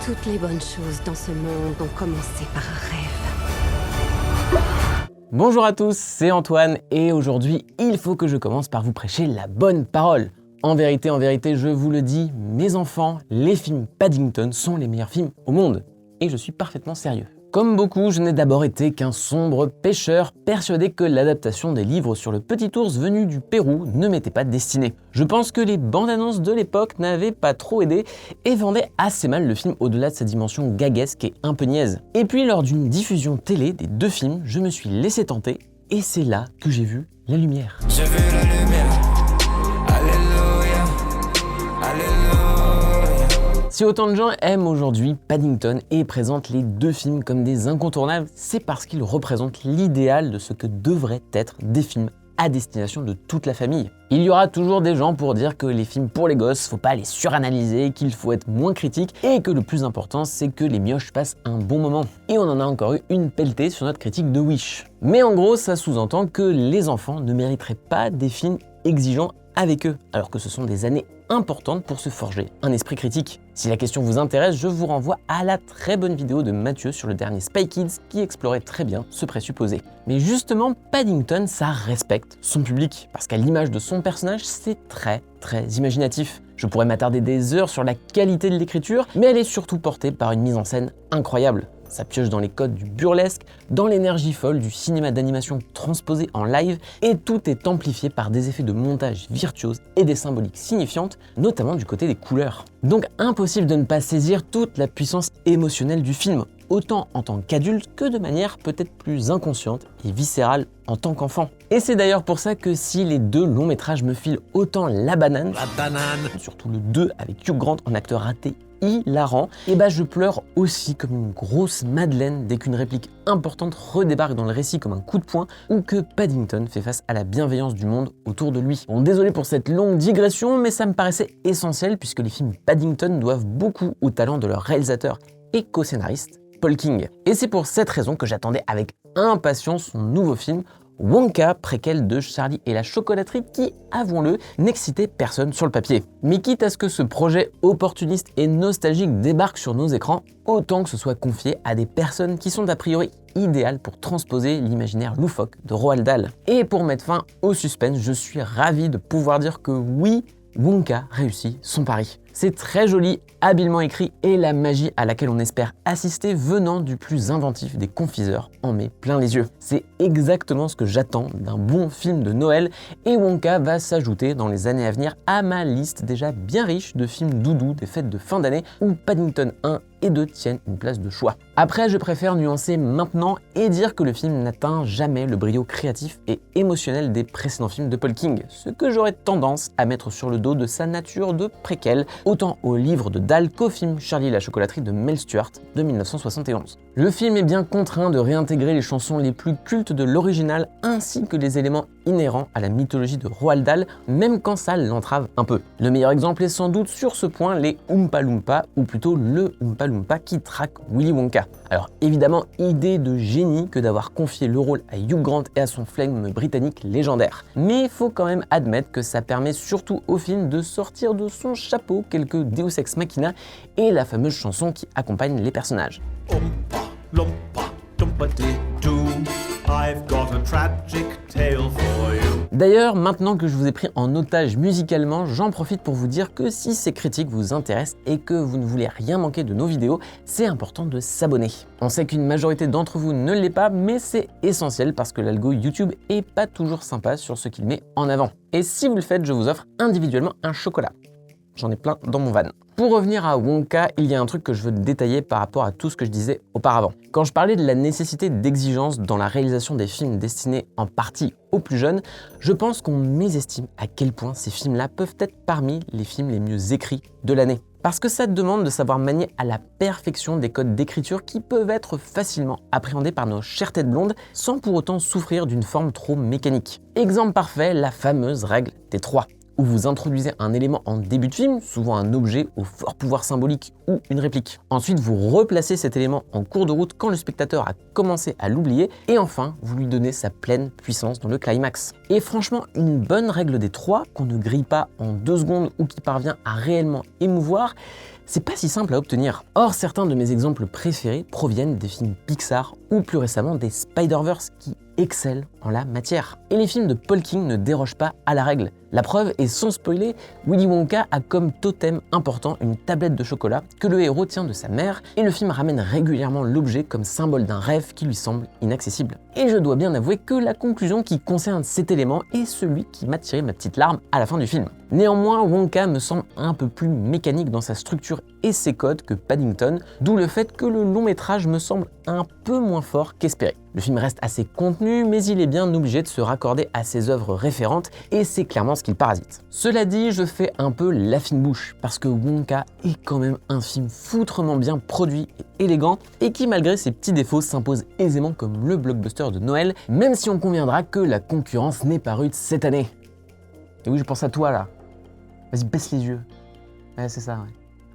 Toutes les bonnes choses dans ce monde ont commencé par un rêve. Bonjour à tous, c'est Antoine et aujourd'hui, il faut que je commence par vous prêcher la bonne parole. En vérité, je vous le dis, mes enfants, les films Paddington sont les meilleurs films au monde. Et je suis parfaitement sérieux. Comme beaucoup, je n'ai d'abord été qu'un sombre pêcheur, persuadé que l'adaptation des livres sur le petit ours venu du Pérou ne m'était pas destinée. Je pense que les bandes annonces de l'époque n'avaient pas trop aidé et vendaient assez mal le film au-delà de sa dimension gaguesque et un peu niaise. Et puis lors d'une diffusion télé des deux films, je me suis laissé tenter et c'est là que j'ai vu la lumière. Je veux la lumière, alléluia, alléluia. Si autant de gens aiment aujourd'hui Paddington et présentent les deux films comme des incontournables, c'est parce qu'ils représentent l'idéal de ce que devraient être des films à destination de toute la famille. Il y aura toujours des gens pour dire que les films pour les gosses, faut pas les suranalyser, qu'il faut être moins critique et que le plus important c'est que les mioches passent un bon moment. Et on en a encore eu une pelletée sur notre critique de Wish. Mais en gros, ça sous-entend que les enfants ne mériteraient pas des films exigeants avec eux, alors que ce sont des années importantes pour se forger un esprit critique. Si la question vous intéresse, je vous renvoie à la très bonne vidéo de Mathieu sur le dernier Spy Kids qui explorait très bien ce présupposé. Mais justement, Paddington, ça respecte son public, parce qu'à l'image de son personnage, c'est très imaginatif. Je pourrais m'attarder des heures sur la qualité de l'écriture, mais elle est surtout portée par une mise en scène incroyable. Ça pioche dans les codes du burlesque, dans l'énergie folle du cinéma d'animation transposé en live, et tout est amplifié par des effets de montage virtuoses et des symboliques signifiantes, notamment du côté des couleurs. Donc impossible de ne pas saisir toute la puissance émotionnelle du film, autant en tant qu'adulte que de manière peut-être plus inconsciente et viscérale en tant qu'enfant. Et c'est d'ailleurs pour ça que si les deux longs métrages me filent autant la banane, surtout le 2 avec Hugh Grant en acteur raté hilarant, et je pleure aussi comme une grosse madeleine dès qu'une réplique importante redébarque dans le récit comme un coup de poing ou que Paddington fait face à la bienveillance du monde autour de lui. Bon, désolé pour cette longue digression, mais ça me paraissait essentiel puisque les films Paddington doivent beaucoup au talent de leur réalisateur et co-scénariste, Paul King. Et c'est pour cette raison que j'attendais avec impatience son nouveau film Wonka, préquel de Charlie et la chocolaterie qui, avouons-le, n'excitait personne sur le papier. Mais quitte à ce que ce projet opportuniste et nostalgique débarque sur nos écrans, autant que ce soit confié à des personnes qui sont a priori idéales pour transposer l'imaginaire loufoque de Roald Dahl. Et pour mettre fin au suspense, je suis ravi de pouvoir dire que oui, Wonka réussit son pari. C'est très joli, habilement écrit et la magie à laquelle on espère assister venant du plus inventif des confiseurs en met plein les yeux. C'est exactement ce que j'attends d'un bon film de Noël et Wonka va s'ajouter dans les années à venir à ma liste déjà bien riche de films doudous des fêtes de fin d'année où Paddington 1 et 2 tiennent une place de choix. Après, je préfère nuancer maintenant et dire que le film n'atteint jamais le brio créatif et émotionnel des précédents films de Paul King, ce que j'aurais tendance à mettre sur le dos de sa nature de préquel, autant au livre de Dahl qu'au film Charlie et la chocolaterie de Mel Stuart de 1971. Le film est bien contraint de réintégrer les chansons les plus cultes de l'original ainsi que les éléments inhérents à la mythologie de Roald Dahl, même quand ça l'entrave un peu. Le meilleur exemple est sans doute sur ce point les Oompa Loompa, ou plutôt le Oompa Loompa qui traque Willy Wonka. Alors évidemment, idée de génie que d'avoir confié le rôle à Hugh Grant et à son flegme britannique légendaire. Mais il faut quand même admettre que ça permet surtout au film de sortir de son chapeau quelques Deus Ex Machina et la fameuse chanson qui accompagne les personnages. Oompa loompa doo, I've got a tragic tale for you. D'ailleurs, maintenant que je vous ai pris en otage musicalement, j'en profite pour vous dire que si ces critiques vous intéressent et que vous ne voulez rien manquer de nos vidéos, c'est important de s'abonner. On sait qu'une majorité d'entre vous ne l'est pas, mais c'est essentiel parce que l'algo YouTube est pas toujours sympa sur ce qu'il met en avant. Et si vous le faites, je vous offre individuellement un chocolat. J'en ai plein dans mon van. Pour revenir à Wonka, il y a un truc que je veux détailler par rapport à tout ce que je disais auparavant. Quand je parlais de la nécessité d'exigence dans la réalisation des films destinés en partie aux plus jeunes, je pense qu'on mésestime à quel point ces films-là peuvent être parmi les films les mieux écrits de l'année. Parce que ça demande de savoir manier à la perfection des codes d'écriture qui peuvent être facilement appréhendés par nos chères têtes blondes sans pour autant souffrir d'une forme trop mécanique. Exemple parfait, la fameuse règle des 3. où vous introduisez un élément en début de film, souvent un objet au fort pouvoir symbolique ou une réplique. Ensuite, vous replacez cet élément en cours de route quand le spectateur a commencé à l'oublier, et enfin, vous lui donnez sa pleine puissance dans le climax. Et franchement, une bonne règle des 3, qu'on ne grille pas en 2 secondes ou qui parvient à réellement émouvoir, c'est pas si simple à obtenir. Or, certains de mes exemples préférés proviennent des films Pixar ou plus récemment des Spider-Verse qui excellent en la matière. Et les films de Paul King ne dérogent pas à la règle. La preuve, et sans spoiler, Willy Wonka a comme totem important une tablette de chocolat que le héros tient de sa mère, et le film ramène régulièrement l'objet comme symbole d'un rêve qui lui semble inaccessible. Et je dois bien avouer que la conclusion qui concerne cet élément est celui qui m'a tiré ma petite larme à la fin du film. Néanmoins, Wonka me semble un peu plus mécanique dans sa structure et ses codes que Paddington, d'où le fait que le long métrage me semble un peu moins fort qu'espéré. Le film reste assez contenu, mais il est bien obligé de se raccorder à ses œuvres référentes, et c'est clairement ce qu'il parasite. Cela dit, je fais un peu la fine bouche, parce que Wonka est quand même un film foutrement bien produit et élégant, et qui malgré ses petits défauts s'impose aisément comme le blockbuster de Noël, même si on conviendra que la concurrence n'est pas rude cette année. Et oui, je pense à toi là. Vas-y, baisse les yeux. Ouais, c'est ça, ouais.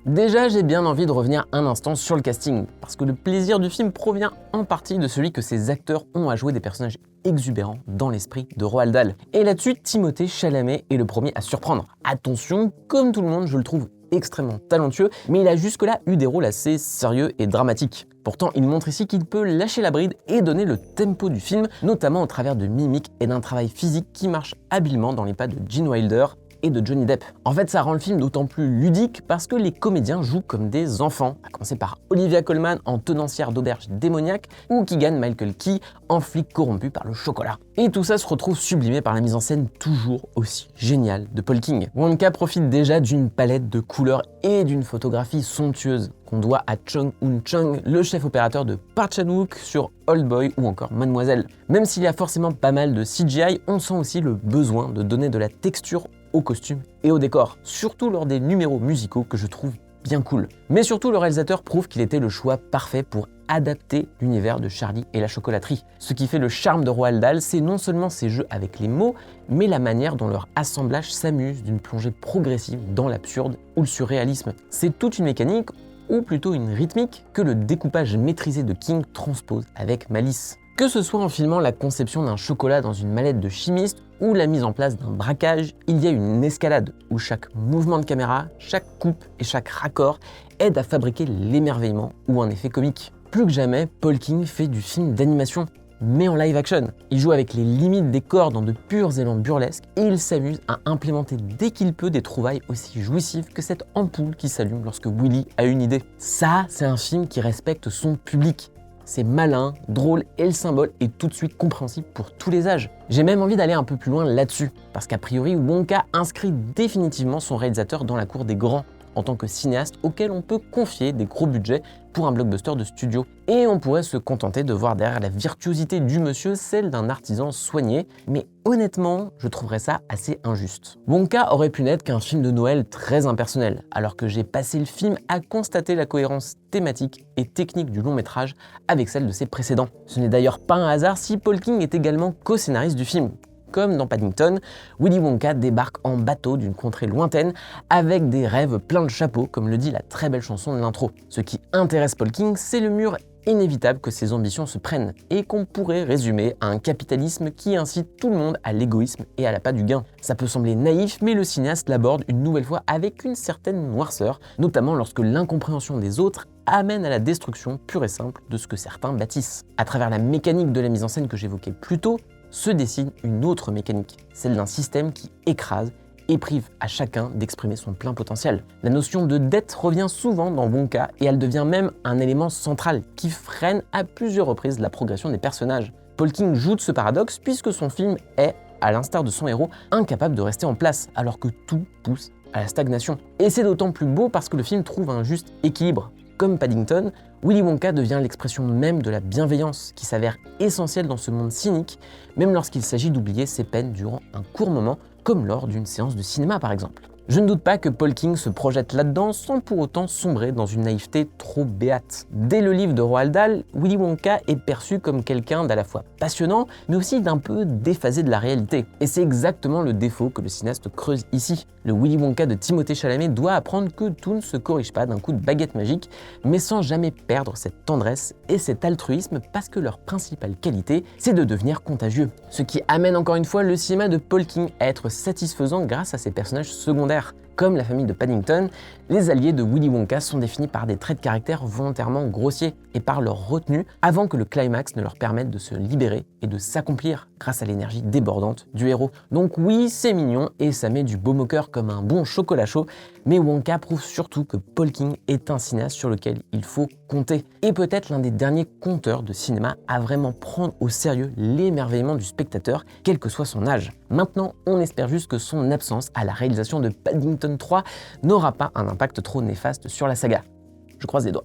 Déjà, j'ai bien envie de revenir un instant sur le casting, parce que le plaisir du film provient en partie de celui que ces acteurs ont à jouer des personnages exubérants dans l'esprit de Roald Dahl. Et là-dessus, Timothée Chalamet est le premier à surprendre. Attention, comme tout le monde, je le trouve extrêmement talentueux, mais il a jusque-là eu des rôles assez sérieux et dramatiques. Pourtant, il montre ici qu'il peut lâcher la bride et donner le tempo du film, notamment au travers de mimiques et d'un travail physique qui marche habilement dans les pas de Gene Wilder et de Johnny Depp. En fait, ça rend le film d'autant plus ludique parce que les comédiens jouent comme des enfants, à commencer par Olivia Colman en tenancière d'auberge démoniaque ou Keegan-Michael Key en flic corrompu par le chocolat. Et tout ça se retrouve sublimé par la mise en scène toujours aussi géniale de Paul King. Wonka profite déjà d'une palette de couleurs et d'une photographie somptueuse qu'on doit à Chung Eun-chung, le chef opérateur de Park Chan-wook sur Old Boy ou encore Mademoiselle. Même s'il y a forcément pas mal de CGI, on sent aussi le besoin de donner de la texture aux costumes et au décor, surtout lors des numéros musicaux que je trouve bien cool. Mais surtout, le réalisateur prouve qu'il était le choix parfait pour adapter l'univers de Charlie et la chocolaterie. Ce qui fait le charme de Roald Dahl, c'est non seulement ses jeux avec les mots, mais la manière dont leur assemblage s'amuse d'une plongée progressive dans l'absurde ou le surréalisme. C'est toute une mécanique, ou plutôt une rythmique, que le découpage maîtrisé de King transpose avec malice. Que ce soit en filmant la conception d'un chocolat dans une mallette de chimiste ou la mise en place d'un braquage, il y a une escalade où chaque mouvement de caméra, chaque coupe et chaque raccord aide à fabriquer l'émerveillement ou un effet comique. Plus que jamais, Paul King fait du film d'animation, mais en live action. Il joue avec les limites des corps dans de purs élans burlesques et il s'amuse à implémenter dès qu'il peut des trouvailles aussi jouissives que cette ampoule qui s'allume lorsque Willy a une idée. Ça, c'est un film qui respecte son public. C'est malin, drôle et le symbole est tout de suite compréhensible pour tous les âges. J'ai même envie d'aller un peu plus loin là-dessus, parce qu'a priori, Wonka inscrit définitivement son réalisateur dans la cour des grands, en tant que cinéaste auquel on peut confier des gros budgets pour un blockbuster de studio. Et on pourrait se contenter de voir derrière la virtuosité du monsieur celle d'un artisan soigné, mais honnêtement, je trouverais ça assez injuste. Wonka aurait pu n'être qu'un film de Noël très impersonnel, alors que j'ai passé le film à constater la cohérence thématique et technique du long métrage avec celle de ses précédents. Ce n'est d'ailleurs pas un hasard si Paul King est également co-scénariste du film. Comme dans Paddington, Willy Wonka débarque en bateau d'une contrée lointaine avec des rêves pleins de chapeaux, comme le dit la très belle chanson de l'intro. Ce qui intéresse Paul King, c'est le mur inévitable que ses ambitions se prennent et qu'on pourrait résumer à un capitalisme qui incite tout le monde à l'égoïsme et à l'appât du gain. Ça peut sembler naïf, mais le cinéaste l'aborde une nouvelle fois avec une certaine noirceur, notamment lorsque l'incompréhension des autres amène à la destruction pure et simple de ce que certains bâtissent. À travers la mécanique de la mise en scène que j'évoquais plus tôt, se dessine une autre mécanique, celle d'un système qui écrase et prive à chacun d'exprimer son plein potentiel. La notion de dette revient souvent dans Wonka et elle devient même un élément central qui freine à plusieurs reprises la progression des personnages. Paul King joue de ce paradoxe puisque son film est, à l'instar de son héros, incapable de rester en place alors que tout pousse à la stagnation. Et c'est d'autant plus beau parce que le film trouve un juste équilibre. Comme Paddington, Willy Wonka devient l'expression même de la bienveillance qui s'avère essentielle dans ce monde cynique, même lorsqu'il s'agit d'oublier ses peines durant un court moment, comme lors d'une séance de cinéma par exemple. Je ne doute pas que Paul King se projette là-dedans sans pour autant sombrer dans une naïveté trop béate. Dès le livre de Roald Dahl, Willy Wonka est perçu comme quelqu'un d'à la fois passionnant, mais aussi d'un peu déphasé de la réalité. Et c'est exactement le défaut que le cinéaste creuse ici. Le Willy Wonka de Timothée Chalamet doit apprendre que tout ne se corrige pas d'un coup de baguette magique, mais sans jamais perdre cette tendresse et cet altruisme parce que leur principale qualité, c'est de devenir contagieux. Ce qui amène encore une fois le cinéma de Paul King à être satisfaisant grâce à ses personnages secondaires. Comme la famille de Paddington, les alliés de Willy Wonka sont définis par des traits de caractère volontairement grossiers et par leur retenue avant que le climax ne leur permette de se libérer et de s'accomplir grâce à l'énergie débordante du héros. Donc oui, c'est mignon et ça met du baume au cœur comme un bon chocolat chaud, mais Wonka prouve surtout que Paul King est un cinéaste sur lequel il faut compter. Et peut-être l'un des derniers conteurs de cinéma à vraiment prendre au sérieux l'émerveillement du spectateur, quel que soit son âge. Maintenant, on espère juste que son absence à la réalisation de Paddington 3 n'aura pas un impact trop néfaste sur la saga. Je croise les doigts.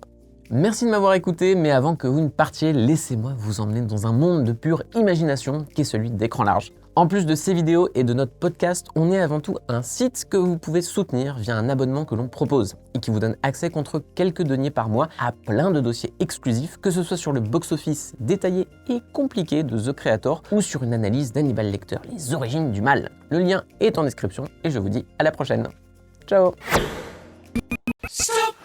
Merci de m'avoir écouté, mais avant que vous ne partiez, laissez-moi vous emmener dans un monde de pure imagination qui est celui d'Écran Large. En plus de ces vidéos et de notre podcast, on est avant tout un site que vous pouvez soutenir via un abonnement que l'on propose et qui vous donne accès contre quelques deniers par mois à plein de dossiers exclusifs, que ce soit sur le box-office détaillé et compliqué de The Creator ou sur une analyse d'Hannibal Lecter, les origines du mal. Le lien est en description et je vous dis à la prochaine. Ciao! Stop!